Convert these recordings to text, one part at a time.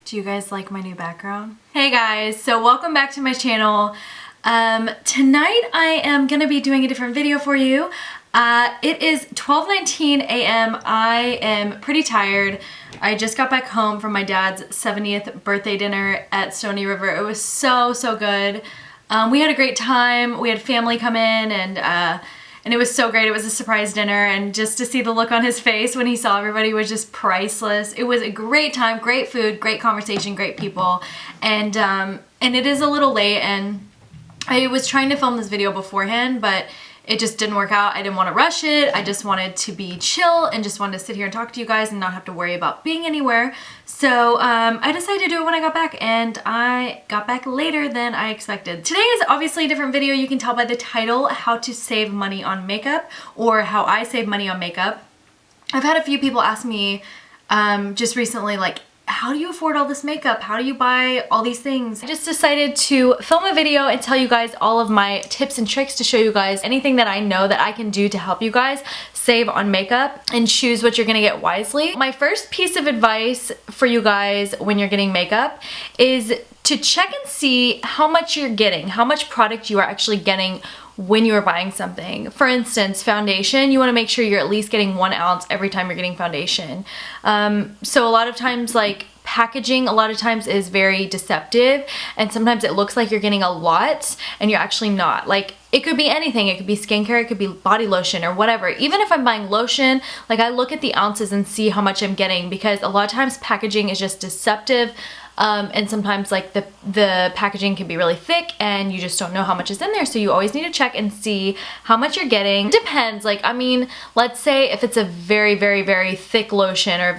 Do you guys like my new background? Hey guys, so welcome back to my channel. Tonight I am gonna be doing a different video for you. It is 12:19 a.m. I am pretty tired. I just got back home from my dad's 70th birthday dinner at Stony River. It was so good. We had a great time. We had family come in and it was so great. It was a surprise dinner, and just to see the look on his face when he saw everybody was just priceless. It was a great time, great food, great conversation, great people, and it is a little late, and I was trying to film this video beforehand, but it just didn't work out. I didn't want to rush it. I just wanted to be chill and just wanted to sit here and talk to you guys and not have to worry about being anywhere. So I decided to do it when I got back, and I got back later than I expected. Today is obviously a different video. You can tell by the title, how to save money on makeup, or how I save money on makeup. I've had a few people ask me just recently, like, how do you afford all this makeup? How do you buy all these things? I just decided to film a video and tell you guys all of my tips and tricks to show you guys anything that I know that I can do to help you guys save on makeup and choose what you're gonna get wisely. My first piece of advice for you guys when you're getting makeup is to check and see how much you're getting, how much product you are actually getting when you are buying something. For instance, foundation, you want to make sure you're at least getting 1 ounce every time you're getting foundation. So a lot of times, like, packaging a lot of times is very deceptive, and sometimes it looks like you're getting a lot and you're actually not. Like, it could be anything. It could be skincare, it could be body lotion or whatever. Even if I'm buying lotion, like, I look at the ounces and see how much I'm getting, because a lot of times packaging is just deceptive. And sometimes, like, the packaging can be really thick and you just don't know how much is in there, so you always need to check and see how much you're getting. It depends. Like, I mean, let's say if it's a very thick lotion, or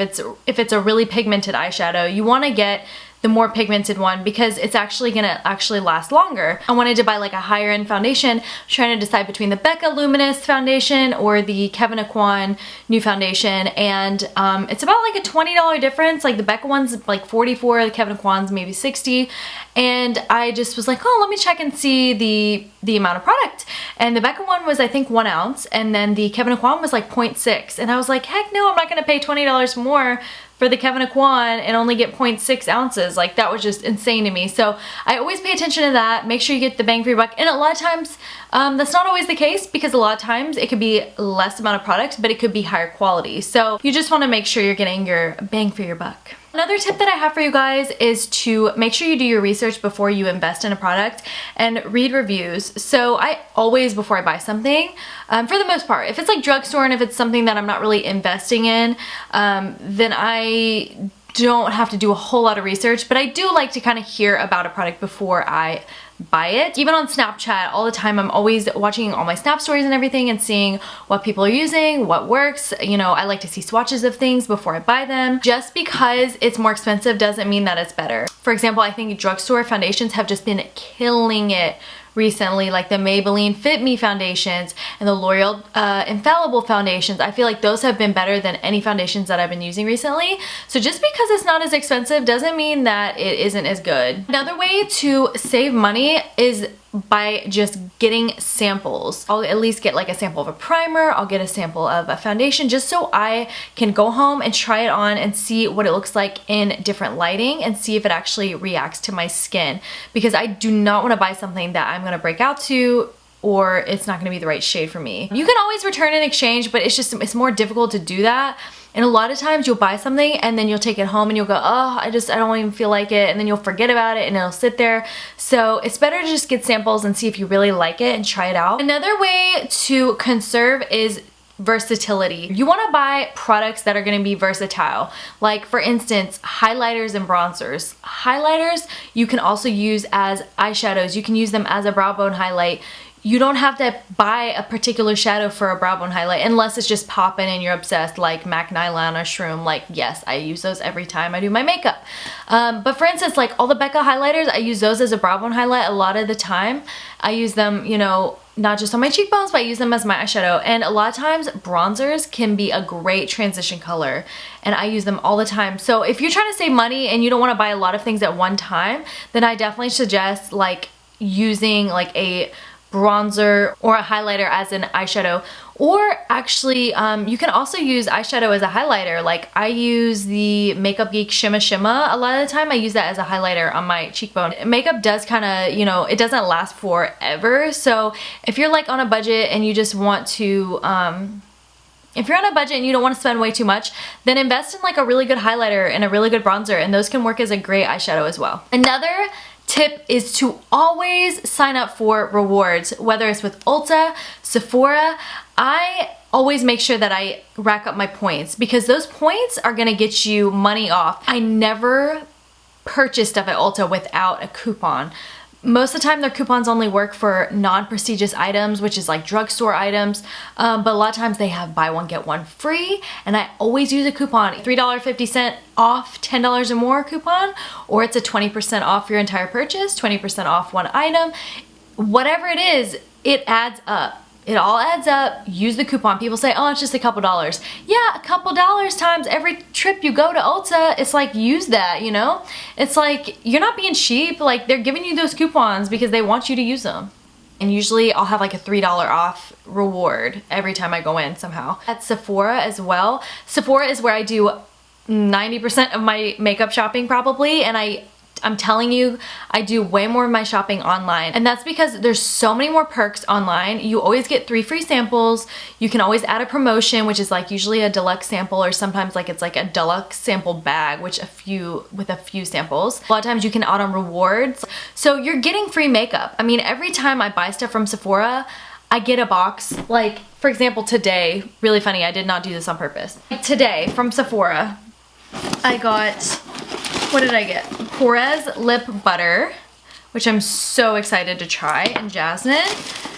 if it's a really pigmented eyeshadow, you want to get the more pigmented one, because it's actually gonna last longer. I wanted to buy like a higher end foundation, trying to decide between the Becca Luminous foundation or the Kevyn Aucoin new foundation, and it's about like a $20 difference. Like, the Becca one's like $44, the Kevyn Aucoin's maybe $60, and I just was like, oh, let me check and see the amount of product. And the Becca one was, I think, 1 ounce, and then the Kevyn Aucoin was like 0.6, and I was like, heck no, I'm not gonna pay $20 more for the Kevyn Aucoin and only get 0.6 ounces. Like, that was just insane to me. So I always pay attention to that. Make sure you get the bang for your buck. And a lot of times, that's not always the case, because a lot of times it could be less amount of product, but it could be higher quality. So you just want to make sure you're getting your bang for your buck. Another tip that I have for you guys is to make sure you do your research before you invest in a product and read reviews. So I always, before I buy something, for the most part, if it's like drugstore and if it's something that I'm not really investing in, then I don't have to do a whole lot of research, but I do like to kind of hear about a product before I buy it. Even on Snapchat, all the time, I'm always watching all my Snap stories and everything and seeing what people are using, what works. You know, I like to see swatches of things before I buy them. Just because it's more expensive doesn't mean that it's better. For example, I think drugstore foundations have just been killing it recently, like the Maybelline Fit Me foundations and the L'Oreal Infallible foundations. I feel like those have been better than any foundations that I've been using recently. So just because it's not as expensive doesn't mean that it isn't as good. Another way to save money is by just getting samples. I'll at least get like a sample of a primer, I'll get a sample of a foundation, just so I can go home and try it on and see what it looks like in different lighting and see if it actually reacts to my skin, because I do not want to buy something that I'm gonna break out to, or it's not gonna be the right shade for me. You can always return and exchange, but it's more difficult to do that. And a lot of times you'll buy something and then you'll take it home and you'll go, oh, I don't even feel like it, and then you'll forget about it and it'll sit there. So it's better to just get samples and see if you really like it and try it out. Another way to conserve is versatility. You want to buy products that are going to be versatile. Like, for instance, highlighters and bronzers. Highlighters you can also use as eyeshadows. You can use them as a brow bone highlight. You don't have to buy a particular shadow for a brow bone highlight unless it's just popping and you're obsessed, like MAC Nylon or Shroom. Like, yes, I use those every time I do my makeup. But for instance, like all the Becca highlighters, I use those as a brow bone highlight a lot of the time. I use them, you know, not just on my cheekbones, but I use them as my eyeshadow. And a lot of times bronzers can be a great transition color, and I use them all the time. So if you're trying to save money and you don't want to buy a lot of things at one time, then I definitely suggest like using like a bronzer or a highlighter as an eyeshadow, Or actually, you can also use eyeshadow as a highlighter. Like I use the Makeup Geek Shimma Shimma a lot of the time. I use that as a highlighter on my cheekbone. Makeup does kind of, you know, it doesn't last forever. So if you're like on a budget and you just want to, if you're on a budget and you don't want to spend way too much, then invest in like a really good highlighter and a really good bronzer, and those can work as a great eyeshadow as well. Another tip is to always sign up for rewards, whether it's with Ulta, Sephora. I always make sure that I rack up my points because those points are gonna get you money off. I never purchase stuff at Ulta without a coupon. Most of the time their coupons only work for non-prestigious items, which is like drugstore items, but a lot of times they have buy one get one free, and I always use a coupon, $3.50 off $10 or more coupon, or it's a 20% off your entire purchase, 20% off one item. Whatever it is, it adds up. It all adds up. Use the coupon. People say, oh, it's just a couple dollars. Yeah, a couple dollars times every trip you go to Ulta, it's like, use that, you know? It's like, you're not being cheap. Like, they're giving you those coupons because they want you to use them. And usually I'll have like a $3 off reward every time I go in somehow. At Sephora as well. Sephora is where I do 90% of my makeup shopping probably, and I'm telling you, I do way more of my shopping online, and that's because there's so many more perks online. You always get 3 free samples. You can always add a promotion, which is like usually a deluxe sample, or sometimes like it's like a deluxe sample bag, which with a few samples. A lot of times you can add on rewards. So you're getting free makeup. I mean, every time I buy stuff from Sephora, I get a box. Like, for example, today, really funny, I did not do this on purpose. Today from Sephora, I got, what did I get? Porez Lip Butter, which I'm so excited to try, and Jasmine.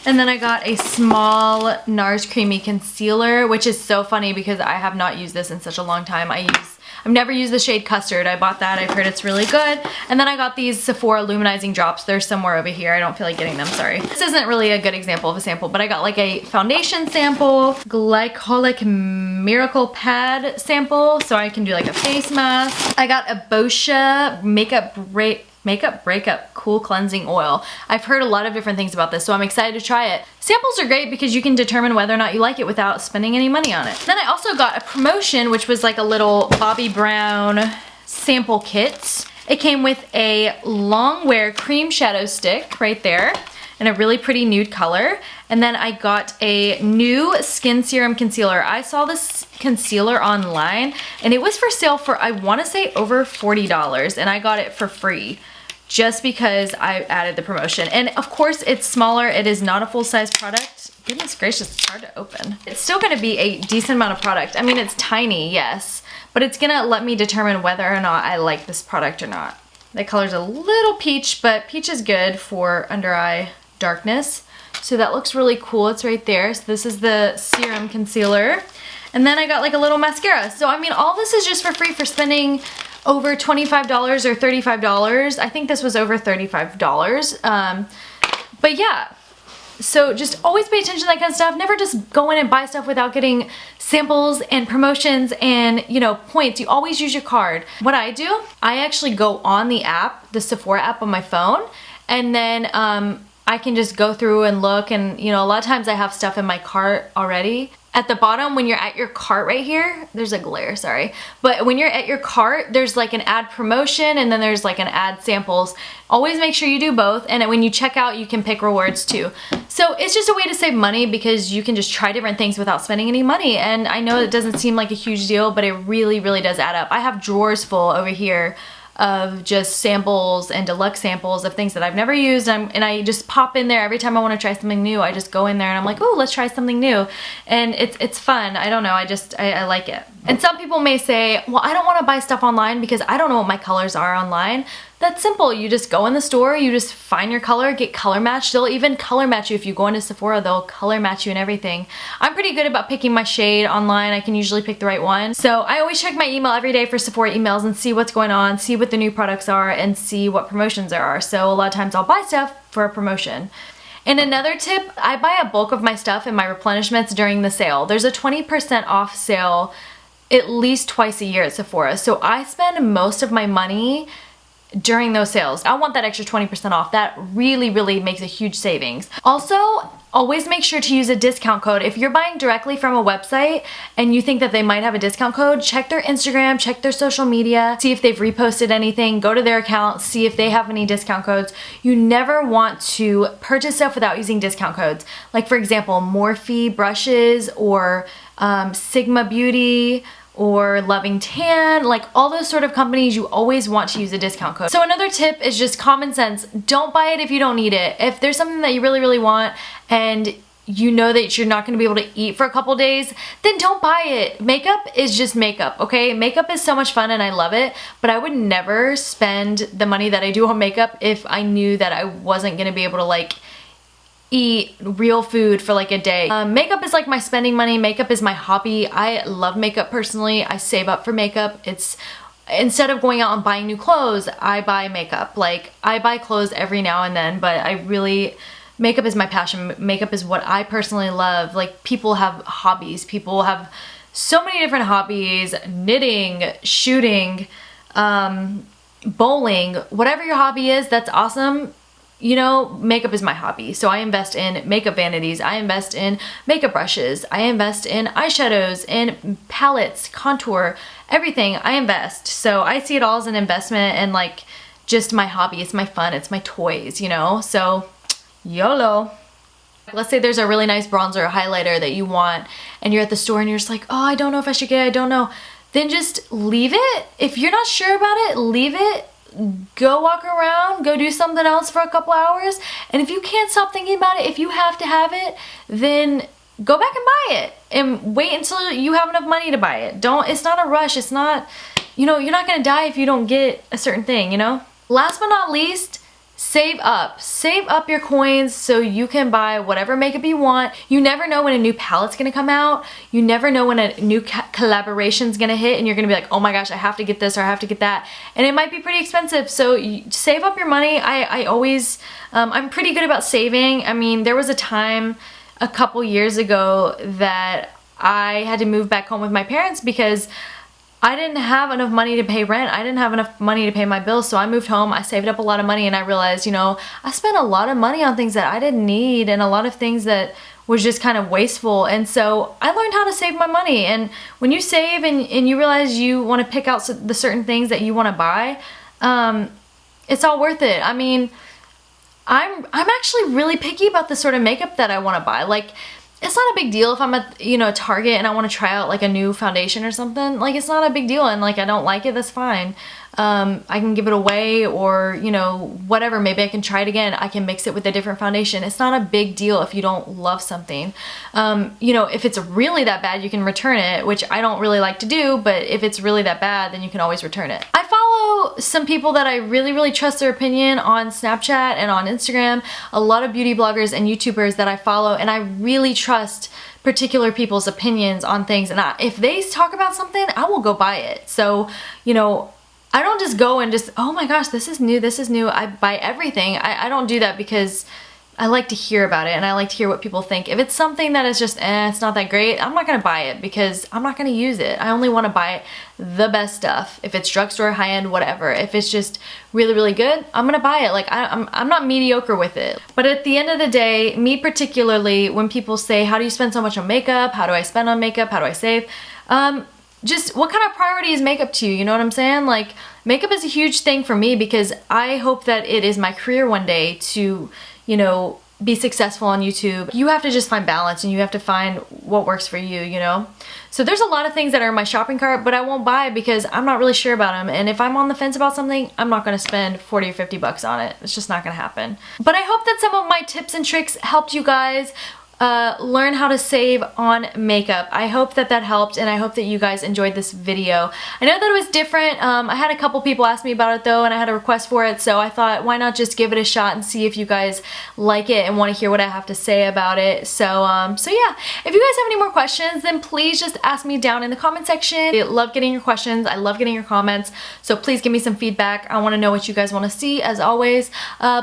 And then I got a small NARS Creamy Concealer, which is so funny because I have not used this in such a long time. I've never used the shade Custard. I bought that, I've heard it's really good. And then I got these Sephora Luminizing Drops. They're somewhere over here. I don't feel like getting them, sorry. This isn't really a good example of a sample, but I got like a foundation sample, Glycolic Miracle Pad sample, so I can do like a face mask. I got a Boscia Makeup Breakup Cool Cleansing Oil. I've heard a lot of different things about this, so I'm excited to try it. Samples are great because you can determine whether or not you like it without spending any money on it. Then I also got a promotion, which was like a little Bobbi Brown sample kit. It came with a long wear cream shadow stick right there in a really pretty nude color. And then I got a new Skin Serum Concealer. I saw this concealer online and it was for sale for, I wanna say, over $40, and I got it for free just because I added the promotion. And of course it's smaller, it is not a full-size product. Goodness gracious, it's hard to open. It's still gonna be a decent amount of product. I mean, it's tiny, yes, but it's gonna let me determine whether or not I like this product or not. The color's a little peach, but peach is good for under eye darkness. So that looks really cool, it's right there. So this is the serum concealer. And then I got like a little mascara. So I mean, all this is just for free for spending over $25 or $35. I think this was over $35. But yeah, so just always pay attention to that kind of stuff. Never just go in and buy stuff without getting samples and promotions and, you know, points. You always use your card. What I do, I actually go on the app, the Sephora app on my phone, and then I can just go through and look, and you know, a lot of times I have stuff in my cart already. At the bottom, when you're at your cart right here, there's a glare, sorry. But when you're at your cart, there's like an add promotion and then there's like an add samples. Always make sure you do both, and when you check out, you can pick rewards too. So it's just a way to save money because you can just try different things without spending any money. And I know it doesn't seem like a huge deal, but it really, really does add up. I have drawers full over here of just samples and deluxe samples of things that I've never used, and I just pop in there every time I want to try something new. I just go in there and I'm like, oh, let's try something new, and it's fun. I don't know, I like it. And some people may say, well, I don't want to buy stuff online because I don't know what my colors are online. That's simple. You just go in the store, you just find your color, get color matched. They'll even color match you if you go into Sephora. They'll color match you and everything. I'm pretty good about picking my shade online. I can usually pick the right one. So I always check my email every day for Sephora emails and see what's going on, see what the new products are, and see what promotions there are. So a lot of times I'll buy stuff for a promotion. And another tip, I buy a bulk of my stuff and my replenishments during the sale. There's a 20% off sale at least twice a year at Sephora. So I spend most of my money during those sales. I want that extra 20% off. That really, really makes a huge savings. Also, always make sure to use a discount code. If you're buying directly from a website and you think that they might have a discount code, check their Instagram, check their social media, see if they've reposted anything, go to their account, see if they have any discount codes. You never want to purchase stuff without using discount codes. Like for example, Morphe brushes or Sigma Beauty, or Loving Tan, like all those sort of companies, you always want to use a discount code. So another tip is just common sense. Don't buy it if you don't need it. If there's something that you really, really want and you know that you're not gonna be able to eat for a couple days, then don't buy it. Makeup is just makeup, okay? Makeup is so much fun and I love it, but I would never spend the money that I do on makeup if I knew that I wasn't gonna be able to like eat real food for like a day. Makeup is like my spending money. Makeup is my hobby. I love makeup personally. I save up for makeup. It's instead of going out and buying new clothes, I buy makeup. Like I buy clothes every now and then, but I really, makeup is my passion. Makeup is what I personally love. Like people have hobbies. People have so many different hobbies, knitting, shooting, bowling, whatever your hobby is, that's awesome. You know, makeup is my hobby. So I invest in makeup vanities, I invest in makeup brushes, I invest in eyeshadows, in palettes, contour, everything I invest. So I see it all as an investment and like just my hobby. It's my fun, it's my toys, you know? So YOLO. Let's say there's a really nice bronzer or highlighter that you want and you're at the store and you're just like, oh, I don't know if I should get it, I don't know. Then just leave it. If you're not sure about it, leave it. Go walk around, go do something else for a couple hours, and if you can't stop thinking about it, if you have to have it, then go back and buy it and wait until you have enough money to buy it. It's not a rush. It's not, you know, you're not gonna die if you don't get a certain thing, you know? Last but not least, save up. Save up your coins so you can buy whatever makeup you want. You never know when a new palette's gonna come out. You never know when a new collaboration's gonna hit and you're gonna be like, oh my gosh, I have to get this or I have to get that. And it might be pretty expensive, so save up your money. I always, I'm pretty good about saving. I mean, there was a time a couple years ago that I had to move back home with my parents because I didn't have enough money to pay rent. I didn't have enough money to pay my bills, so I moved home. I saved up a lot of money and I realized, you know, I spent a lot of money on things that I didn't need and a lot of things that was just kind of wasteful. And so I learned how to save my money. And when you save and you realize you want to pick out the certain things that you want to buy, it's all worth it. I mean, I'm actually really picky about the sort of makeup that I want to buy. Like, it's not a big deal if I'm at, you know, Target and I want to try out like a new foundation or something. Like, it's not a big deal, and like I don't like it, that's fine. I can give it away, or you know, whatever, maybe I can try it again. I can mix it with a different foundation. It's not a big deal if you don't love something. You know, if it's really that bad, you can return it, which I don't really like to do, but if it's really that bad, then you can always return it. I follow some people that I really trust their opinion on Snapchat and on Instagram, a lot of beauty bloggers and YouTubers that I follow, and I really trust particular people's opinions on things, and if they talk about something, I will go buy it. So, you know, I don't just go and just, oh my gosh, this is new, this is new. I buy everything. I don't do that because I like to hear about it and I like to hear what people think. If it's something that is just, it's not that great, I'm not gonna buy it because I'm not gonna use it. I only wanna buy the best stuff. If it's drugstore, high-end, whatever. If it's just really good, I'm gonna buy it. Like, I'm not mediocre with it. But at the end of the day, me particularly, when people say, how do you spend so much on makeup? How do I spend on makeup? How do I save? Just what kind of priority is makeup to you? You know what I'm saying? Like, makeup is a huge thing for me because I hope that it is my career one day to, you know, be successful on YouTube. You have to just find balance and you have to find what works for you, you know? So there's a lot of things that are in my shopping cart, but I won't buy because I'm not really sure about them. And if I'm on the fence about something, I'm not gonna spend 40 or 50 bucks on it. It's just not gonna happen. But I hope that some of my tips and tricks helped you guys learn how to save on makeup. I hope that that helped, and I hope that you guys enjoyed this video. I know that it was different. I had a couple people ask me about it though, and I had a request for it, so I thought, why not just give it a shot and see if you guys like it and want to hear what I have to say about it. So yeah, if you guys have any more questions, then please just ask me down in the comment section. I love getting your questions. I love getting your comments, so please give me some feedback. I want to know what you guys want to see, as always.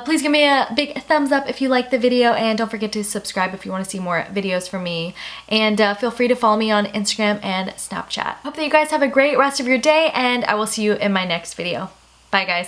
Please give me a big thumbs up if you liked the video, and don't forget to subscribe if you want to see more videos from me, and feel free to follow me on Instagram and Snapchat. Hope that you guys have a great rest of your day, and I will see you in my next video. Bye guys.